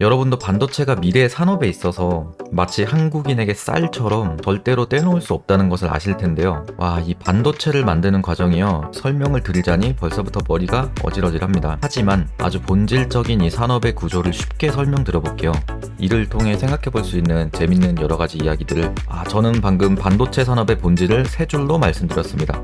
여러분도 반도체가 미래의 산업에 있어서 마치 한국인에게 쌀처럼 절대로 떼놓을 수 없다는 것을 아실 텐데요. 와, 이 반도체를 만드는 과정이요. 설명을 드리자니 벌써부터 머리가 어질어질합니다. 하지만 아주 본질적인 이 산업의 구조를 쉽게 설명드려볼게요. 이를 통해 생각해 볼 수 있는 재밌는 여러 가지 이야기들을 저는 방금 반도체 산업의 본질을 세 줄로 말씀드렸습니다.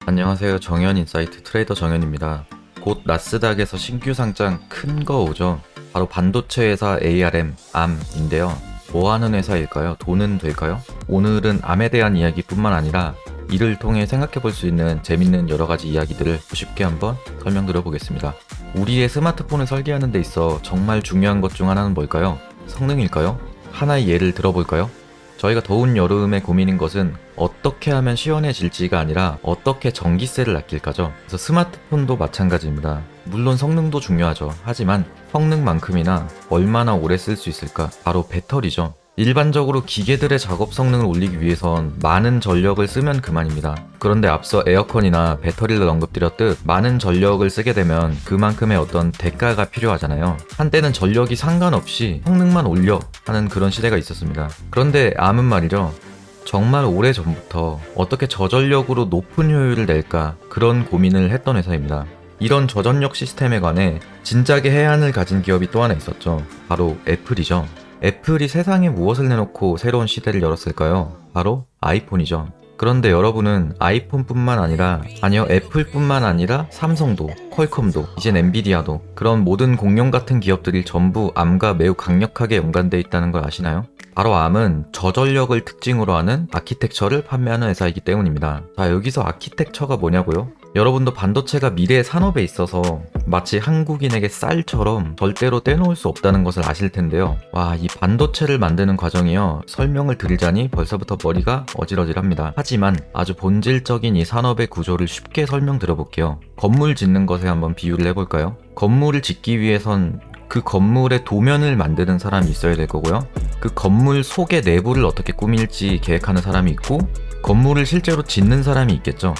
안녕하세요. 정현인사이트 트레이더 정현입니다. 곧 나스닥에서 신규 상장 큰 거 오죠. 바로 반도체 회사 ARM인데요. 뭐 하는 회사일까요? 돈은 될까요? 오늘은 암에 대한 이야기뿐만 아니라 이를 통해 생각해 볼 수 있는 재밌는 여러 가지 이야기들을 쉽게 한번 설명드려 보겠습니다. 우리의 스마트폰을 설계하는 데 있어 정말 중요한 것 중 하나는 뭘까요? 성능일까요? 하나의 예를 들어볼까요? 저희가 더운 여름에 고민인 것은 어떻게 하면 시원해질지가 아니라 어떻게 전기세를 아낄까죠. 그래서 스마트폰도 마찬가지입니다. 물론 성능도 중요하죠. 하지만 성능만큼이나 얼마나 오래 쓸 수 있을까? 바로 배터리죠. 일반적으로 기계들의 작업 성능을 올리기 위해선 많은 전력을 쓰면 그만입니다. 그런데 앞서 에어컨이나 배터리를 언급드렸듯 많은 전력을 쓰게 되면 그만큼의 어떤 대가가 필요하잖아요. 한때는 전력이 상관없이 성능만 올려 하는 그런 시대가 있었습니다. 그런데 암은 말이죠. 정말 오래전부터 어떻게 저전력으로 높은 효율을 낼까 그런 고민을 했던 회사입니다. 이런 저전력 시스템에 관해 진작에 해안을 가진 기업이 또 하나 있었죠. 바로 애플이죠. 애플이 세상에 무엇을 내놓고 새로운 시대를 열었을까요? 바로 아이폰이죠. 그런데 여러분은 아이폰뿐만 아니라 애플뿐만 아니라 삼성도, 퀄컴도, 이젠 엔비디아도 그런 모든 공룡 같은 기업들이 전부 암과 매우 강력하게 연관되어 있다는 걸 아시나요? 바로 암은 저전력을 특징으로 하는 아키텍처를 판매하는 회사이기 때문입니다. 자, 여기서 아키텍처가 뭐냐고요? 여러분도 반도체가 미래의 산업에 있어서 마치 한국인에게 쌀처럼 절대로 떼놓을 수 없다는 것을 아실 텐데요. 와, 이 반도체를 만드는 과정이요. 설명을 드리자니 벌써부터 머리가 어질어질합니다. 하지만 아주 본질적인 이 산업의 구조를 쉽게 설명드려볼게요. 건물 짓는 것에 한번 비유를 해볼까요? 건물을 짓기 위해선 그 건물의 도면을 만드는 사람이 있어야 될 거고요. 그 건물 속의 내부를 어떻게 꾸밀지 계획하는 사람이 있고 건물을 실제로 짓는 사람이 있겠죠.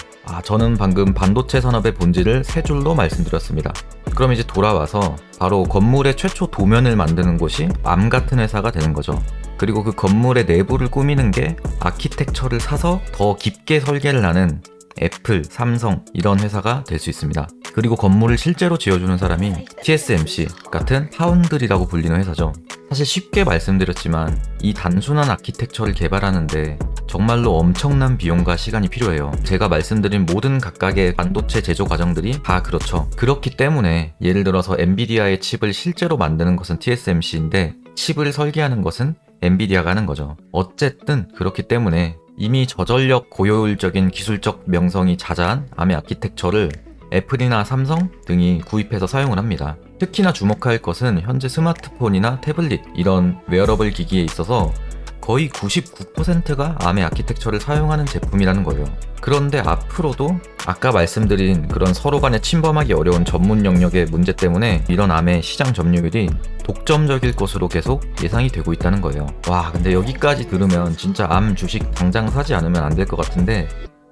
저는 방금 반도체 산업의 본질을 세 줄로 말씀드렸습니다. 그럼 이제 돌아와서 바로 건물의 최초 도면을 만드는 곳이 암 같은 회사가 되는 거죠. 그리고 그 건물의 내부를 꾸미는 게 아키텍처를 사서 더 깊게 설계를 하는 애플, 삼성 이런 회사가 될 수 있습니다. 그리고 건물을 실제로 지어주는 사람이 TSMC 같은 파운드리라고 불리는 회사죠. 사실 쉽게 말씀드렸지만 이 단순한 아키텍처를 개발하는데 정말로 엄청난 비용과 시간이 필요해요. 제가 말씀드린 모든 각각의 반도체 제조 과정들이 다 그렇죠. 그렇기 때문에 예를 들어서 엔비디아의 칩을 실제로 만드는 것은 TSMC인데 칩을 설계하는 것은 엔비디아가 하는 거죠. 어쨌든 그렇기 때문에 이미 저전력 고효율적인 기술적 명성이 자자한 암의 아키텍처를 애플이나 삼성 등이 구입해서 사용을 합니다. 특히나 주목할 것은 현재 스마트폰이나 태블릿 이런 웨어러블 기기에 있어서 거의 99%가 암의 아키텍처를 사용하는 제품이라는 거예요. 그런데 앞으로도 아까 말씀드린 그런 서로 간에 침범하기 어려운 전문 영역의 문제 때문에 이런 암의 시장 점유율이 독점적일 것으로 계속 예상이 되고 있다는 거예요. 와, 근데 여기까지 들으면 진짜 암 주식 당장 사지 않으면 안 될 것 같은데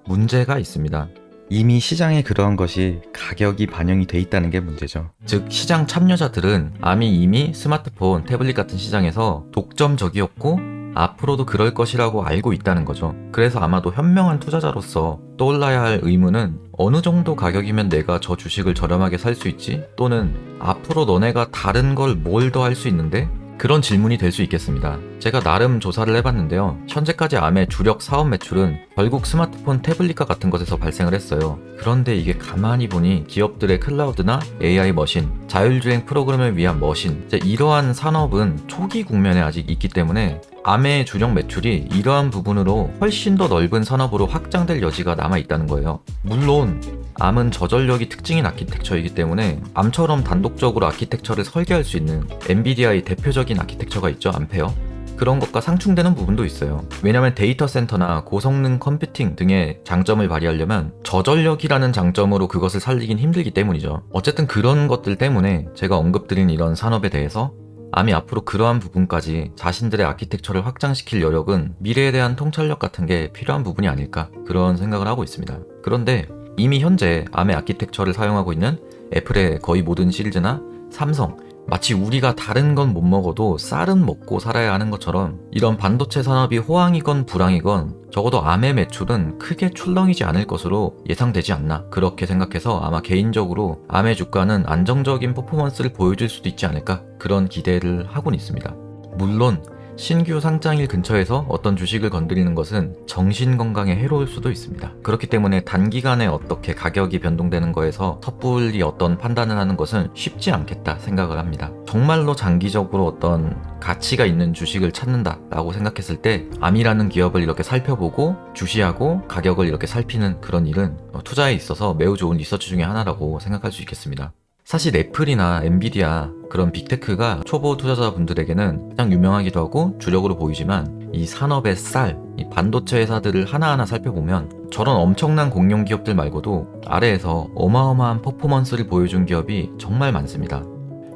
문제가 있습니다. 이미 시장에 그러한 것이 가격이 반영이 돼 있다는 게 문제죠. 즉 시장 참여자들은 암이 이미 스마트폰, 태블릿 같은 시장에서 독점적이었고 앞으로도 그럴 것이라고 알고 있다는 거죠. 그래서 아마도 현명한 투자자로서 떠올라야 할 의문은 어느 정도 가격이면 내가 저 주식을 저렴하게 살 수 있지? 또는 앞으로 너네가 다른 걸 뭘 더 할 수 있는데? 그런 질문이 될 수 있겠습니다. 제가 나름 조사를 해봤는데요. 현재까지 암의 주력 사업 매출은 결국 스마트폰, 태블릿과 같은 것에서 발생을 했어요. 그런데 이게 가만히 보니 기업들의 클라우드나 AI 머신, 자율주행 프로그램을 위한 머신, 이러한 산업은 초기 국면에 아직 있기 때문에 암의 주력 매출이 이러한 부분으로 훨씬 더 넓은 산업으로 확장될 여지가 남아있다는 거예요. 물론 암은 저전력이 특징인 아키텍처이기 때문에 암처럼 단독적으로 아키텍처를 설계할 수 있는 엔비디아의 대표적인 아키텍처가 있죠, 암페어. 그런 것과 상충되는 부분도 있어요. 왜냐면 데이터 센터나 고성능 컴퓨팅 등의 장점을 발휘하려면 저전력이라는 장점으로 그것을 살리긴 힘들기 때문이죠. 어쨌든 그런 것들 때문에 제가 언급드린 이런 산업에 대해서 암이 앞으로 그러한 부분까지 자신들의 아키텍처를 확장시킬 여력은 미래에 대한 통찰력 같은 게 필요한 부분이 아닐까 그런 생각을 하고 있습니다. 그런데 이미 현재 암의 아키텍처를 사용하고 있는 애플의 거의 모든 시리즈나 삼성, 마치 우리가 다른 건 못 먹어도 쌀은 먹고 살아야 하는 것처럼 이런 반도체 산업이 호황이건 불황이건 적어도 암의 매출은 크게 출렁이지 않을 것으로 예상되지 않나 그렇게 생각해서 아마 개인적으로 암의 주가는 안정적인 퍼포먼스를 보여줄 수도 있지 않을까 그런 기대를 하곤 있습니다. 물론 신규 상장일 근처에서 어떤 주식을 건드리는 것은 정신건강에 해로울 수도 있습니다. 그렇기 때문에 단기간에 어떻게 가격이 변동되는 거에서 섣불리 어떤 판단을 하는 것은 쉽지 않겠다 생각을 합니다. 정말로 장기적으로 어떤 가치가 있는 주식을 찾는다라고 생각했을 때 암이라는 기업을 이렇게 살펴보고 주시하고 가격을 이렇게 살피는 그런 일은 투자에 있어서 매우 좋은 리서치 중에 하나라고 생각할 수 있겠습니다. 사실 애플이나 엔비디아 그런 빅테크가 초보 투자자분들에게는 가장 유명하기도 하고 주력으로 보이지만 이 산업의 쌀, 이 반도체 회사들을 하나하나 살펴보면 저런 엄청난 공룡 기업들 말고도 아래에서 어마어마한 퍼포먼스를 보여준 기업이 정말 많습니다.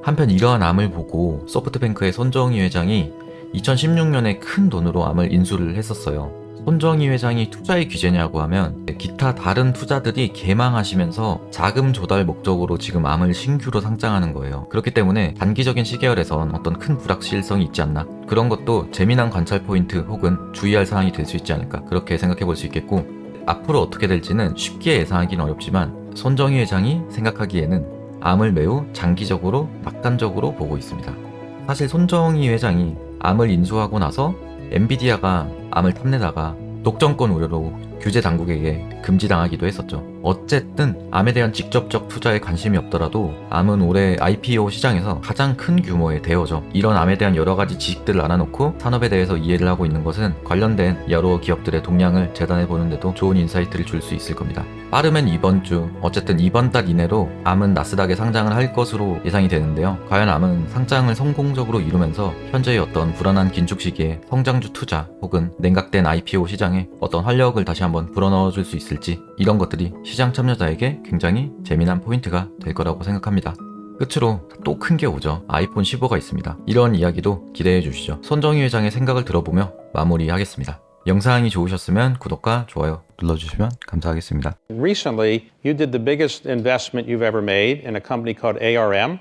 한편 이러한 암을 보고 소프트뱅크의 손정희 회장이 2016년에 큰 돈으로 암을 인수를 했었어요. 손정희 회장이 투자의 귀재냐고 하면 기타 다른 투자들이 개망하시면서 자금 조달 목적으로 지금 암을 신규로 상장하는 거예요. 그렇기 때문에 단기적인 시계열에선 어떤 큰 불확실성이 있지 않나 그런 것도 재미난 관찰 포인트 혹은 주의할 사항이 될 수 있지 않을까 그렇게 생각해 볼 수 있겠고 앞으로 어떻게 될지는 쉽게 예상하기는 어렵지만 손정희 회장이 생각하기에는 암을 매우 장기적으로 낙관적으로 보고 있습니다. 사실 손정희 회장이 암을 인수하고 나서 엔비디아가 암을 탐내다가 독점권 우려로 규제 당국에게 금지당하기도 했었죠. 어쨌든 암에 대한 직접적 투자에 관심이 없더라도 암은 올해 IPO 시장에서 가장 큰 규모의 대어죠. 이런 암에 대한 여러 가지 지식들을 알아놓고 산업에 대해서 이해를 하고 있는 것은 관련된 여러 기업들의 동향을 재단해 보는데도 좋은 인사이트를 줄 수 있을 겁니다. 빠르면 이번 주, 어쨌든 이번 달 이내로 암은 나스닥에 상장을 할 것으로 예상이 되는데요. 과연 암은 상장을 성공적으로 이루면서 현재의 어떤 불안한 긴축 시기에 성장주 투자 혹은 냉각된 IPO 시장에 어떤 활력을 다시 한번 불어넣어 줄 수 있을지 이런 것들이 시장 참여자에게 굉장히 재미난 포인트가 될 거라고 생각합니다. 끝으로 또 큰 게 오죠. 아이폰 15가 있습니다. 이런 이야기도 기대해 주시죠. 손정희 회장의 생각을 들어보며 마무리하겠습니다. 영상이 좋으셨으면 구독과 좋아요 눌러주시면 감사하겠습니다. Recently, you did the biggest investment you've ever made in a company called ARM,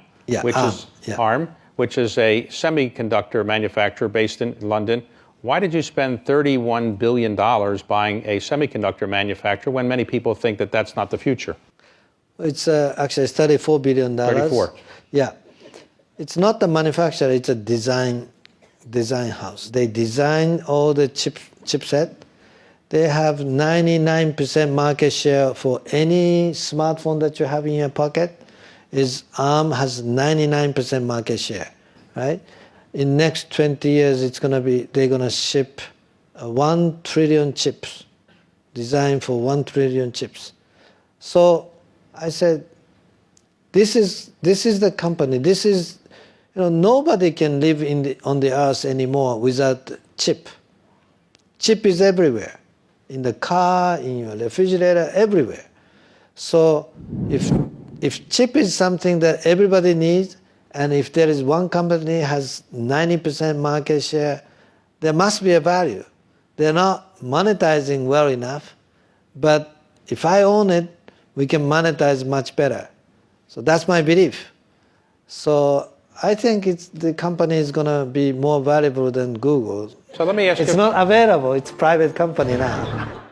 ARM, which is a semiconductor manufacturer based in London. Why did you spend $31 billion buying a semiconductor manufacturer when many people think that that's not the future? It's actually $34 billion. 34. Yeah. It's not the manufacturer, it's a design house. They design all the chipset. They have 99% market share for any smartphone that you have in your pocket. ARM has 99% market share, right? In next 20 years, they're gonna ship 1 trillion chips, designed for 1 trillion chips. So I said, this is the company. This is, nobody can live on the earth anymore without chip. Chip is everywhere, in the car, in your refrigerator, everywhere. So if chip is something that everybody needs, and if there is one company has 90% market share, there must be a value. They're not monetizing well enough, but if I own it, we can monetize much better. So that's my belief. So I think the company is going to be more valuable than Google. So let me ask you. It's not available. It's a private company now.